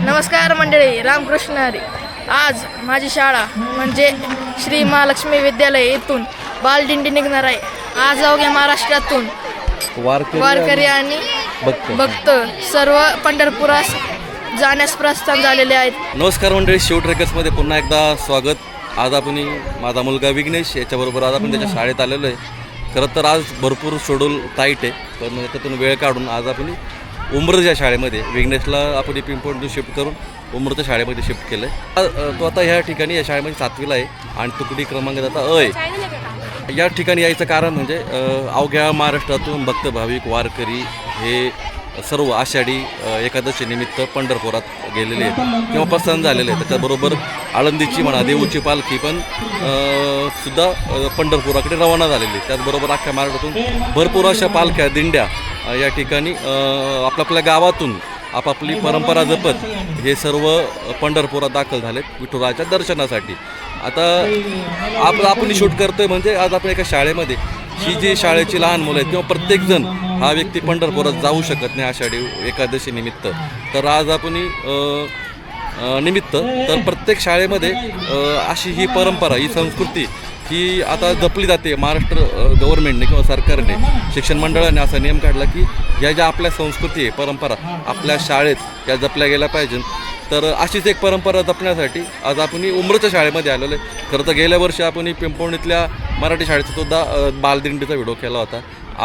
नमस्कार मंडळी, रामकृष्ण हरी. आज माझी शाळा म्हणजे श्री महालक्ष्मी विद्यालय येथून बालदिंडी निघणार आहे. आज अवघ्या महाराष्ट्रातून वारकरी आणि भक्त सर्व पंढरपुरास जाण्यास प्रस्थान झालेले आहेत. नमस्कार मंडळी, शिव ट्रेकर्समध्ये पुन्हा एकदा स्वागत. आज आपण माझा मुलगा विघ्नेश याच्याबरोबर आज आपण त्याच्या शाळेत आलेलो आहे. खरं तर आज भरपूर शेड्यूल टाईट आहे, पण त्यातून वेळ काढून आज आपण उमरच्या शाळेमध्ये विघ्नेशला आपण पिंपळून शिफ्ट करून उमरच्या शाळेमध्ये शिफ्ट केलं आहे. तो आता ह्या ठिकाणी या शाळेमध्ये 7वीला आहे आणि तुकडी क्रमांक आता आहे. या ठिकाणी यायचं कारण म्हणजे अवघ्या महाराष्ट्रातून भक्त भाविक वारकरी हे सर्व आषाढी एकादशी निमित्त पंढरपुरात गेलेले आहेत किंवा प्रस्थान झालेले आहेत. त्याच्याबरोबर आळंदीची म्हणा देऊची पालखी पण सुद्धा पंढरपुराकडे रवाना झालेली. त्याचबरोबर अख्ख्या महाराष्ट्रातून भरपूर अशा पालख्या दिंड्या या ठिकाणी आपल्या गावातून आपापली परंपरा जपत हे सर्व पंढरपुरात दाखल झालेत विठुराच्या दर्शनासाठी. आता आपण शूट करतोय म्हणजे आज आपण एका शाळेमध्ये ही जी शाळेची लहान मुलं आहेत किंवा प्रत्येकजण हा व्यक्ती पंढरपुरात जाऊ शकत नाही आषाढी एकादशी निमित्त. तर आज आपण तर प्रत्येक शाळेमध्ये अशी ही परंपरा ही संस्कृती ही आता जपली जाते. महाराष्ट्र गव्हर्नमेंटने किंवा सरकारने शिक्षण मंडळाने असा नियम काढला की ह्या ज्या आपल्या संस्कृती आहे परंपरा आपल्या शाळेत या जपल्या गेल्या पाहिजे. तर अशीच एक परंपरा जपण्यासाठी आज आपण उमरच्या शाळेमध्ये आलेलो आहे. खरं तर गेल्या वर्षी आपण पिंपळणीतल्या मराठी शाळेचा सुद्धा बालदिंडीचा व्हिडिओ केला होता.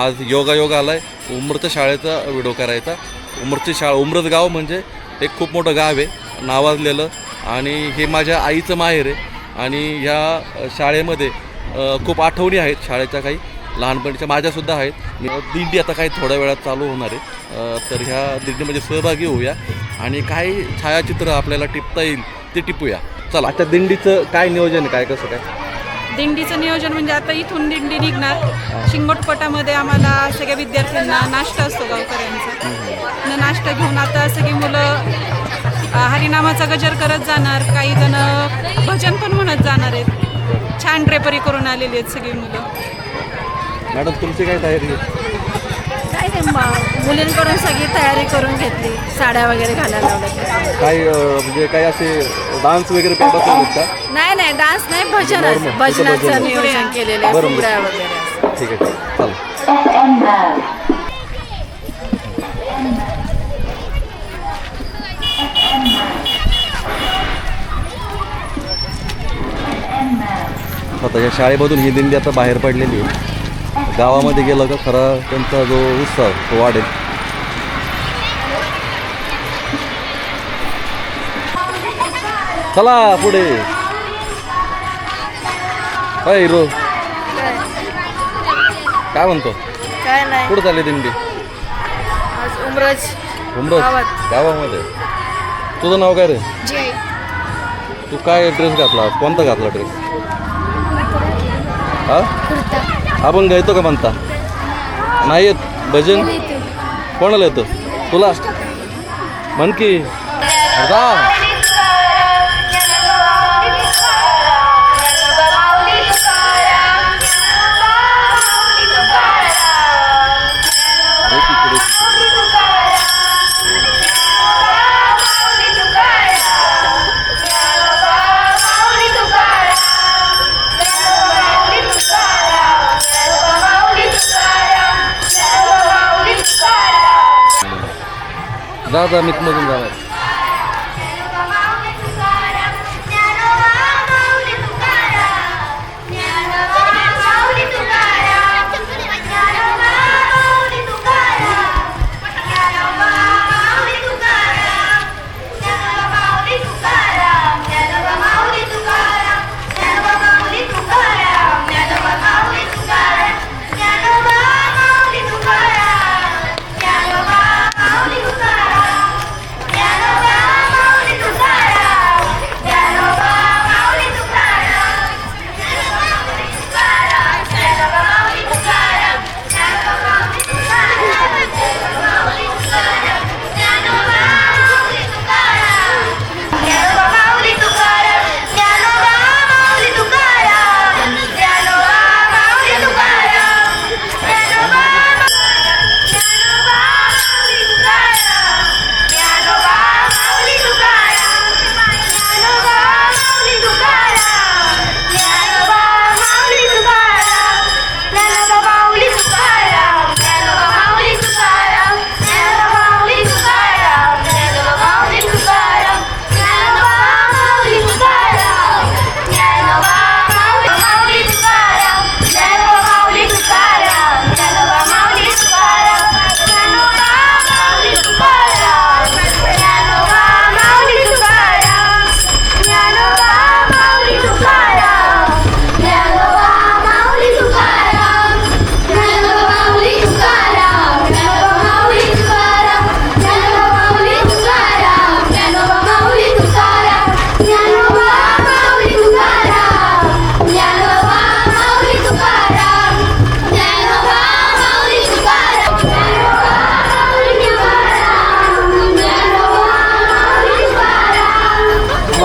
आज योगायोग आला आहे उमरच्या शाळेचा व्हिडिओ करायचा. उमरची शाळा उमरच गाव म्हणजे एक खूप मोठं गाव आहे नावाजलेलं आणि हे माझ्या आईचं माहेर आहे. आणि ह्या शाळेमध्ये खूप आठवणी आहेत शाळेच्या, काही लहानपणीच्या माझ्यासुद्धा आहेत. दिंडी आता काही थोड्या वेळात चालू होणार आहे, तर ह्या दिंडीमध्ये सहभागी होऊया आणि काही छायाचित्र आपल्याला टिपता येईल ते टिपूया. चला, आता दिंडीचं काय नियोजन आहे, काय कसं काय? दिंडीचं नियोजन म्हणजे आता इथून दिंडी निघणार. शिंगोटपटामध्ये आम्हाला सगळ्या विद्यार्थ्यांना नाश्ता असतो गावकऱ्यांचा. नाश्ता घेऊन आता सगळी मुलं हरिनामाचा गजर करत जाणार. काही जण भजन पण म्हणत जाणार आहेत. छान ड्रेपरी करून आलेली आहेत सगळी मुलं. मॅडम तुमची काय तयारी आहे? काय नाही, मुलींकडून सगळी तयारी करून घेतली, साड्या वगैरे घालायला लावल्या. काय म्हणजे काय असे डान्स वगैरे काय बसवतात का? नाही डान्स नाही, भजनाचं नियोजन केलेलं आहे, फुगड्या वगैरे. ठीक आहे, चला. आता या शाळेमधून ही दिंडी आता बाहेर पडलेली आहे. गावामध्ये गेलं का खरा त्यांचा जो उत्साह तो वाढेल. चला पुढे. काय हिरो काय म्हणतो? काय नाही, कुठं चालली दिंडी? आज उमरज गावामध्ये. तुझं नाव काय रे? तू काय ड्रेस घातला? कोणता घातला ड्रेस? हा, आपण गायतो का म्हणता? नाही येत भजन? कोणाला येतं? तुला म्हण की जा. जा मितमधून जाणार.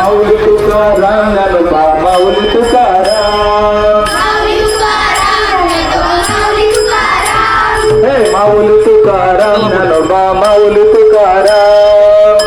माऊली तुकाराम ज्ञानोबा माऊली तुकाराम हे माऊली तुकाराम ज्ञानोबा माऊली तुकाराम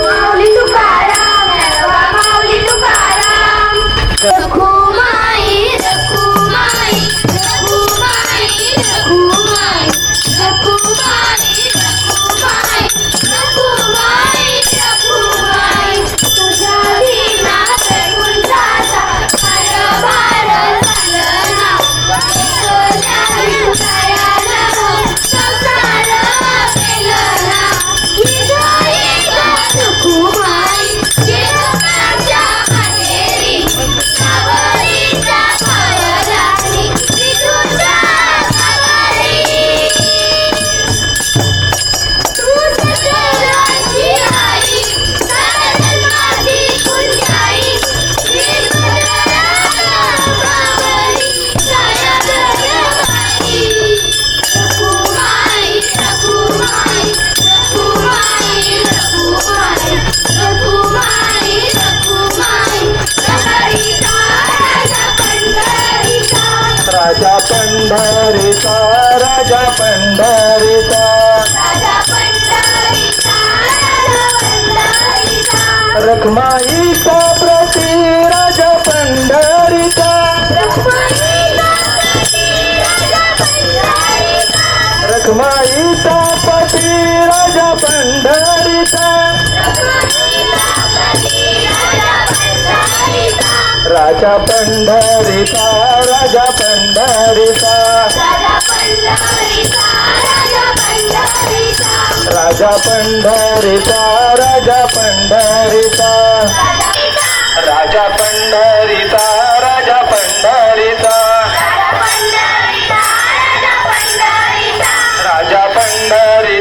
राजा पंढरीचा राजा पंढरीचा रखमाईचा प्रती राजा पंढरीचा रखमाईचा पती राजा पंढरीचा राजा पंढरीचा राजा पंढरीचा राजा पंढरीचा राजा पंढरीचा राजा पंढरीचा राजा पंढरीचा राजा पंढरीचा राजा पंढरी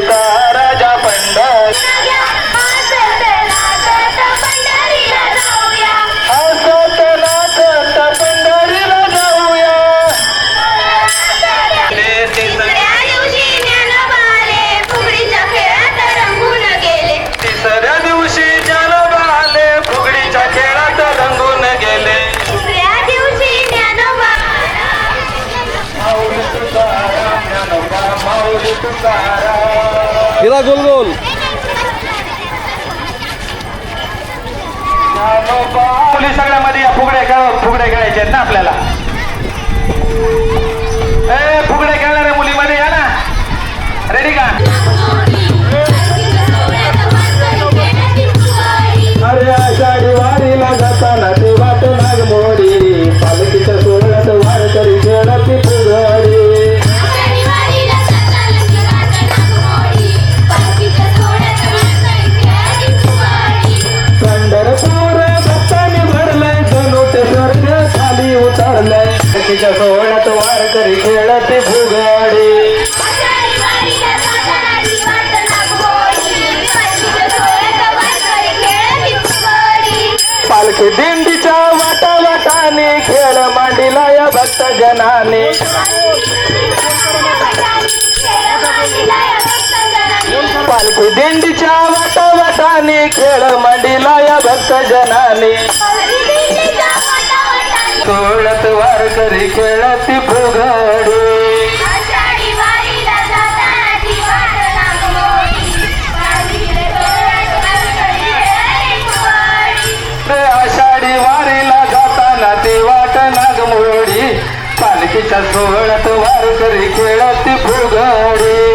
हिरा गोल गोल पोलीस सगळ्यामध्ये या फुगड्या खेळायचे आहेत ना आपल्याला. फुगड्या खेळणाऱ्या मुलीमध्ये या ना. रेडी का? अरे आषाढी वारीला जाताना ते वाट नागमोडी पालखीच्या सोहळ्यात वारकरी खेळती फुगडी. पंढरपूर भक्तांनी भरलंय जणूटे स्वर्ग खाली उतरलंय पालखीच्या सोहळ्यात वारकरी खेळती फुगडी. पालखी दिंडीच्या वाटावाटाने खेळ मांडीला या भक्त जनाने. पालखी दिंडीच्या वाटावाटाने खेळ मांडीला या भक्त जनाने. सोहळ्यात वारकरी खेळती फुगडी. आषाढी वारीला जाताना ती वाट नागमोडी पालखीच्या सोहळ्यात वारकरी खेळती फुगडी.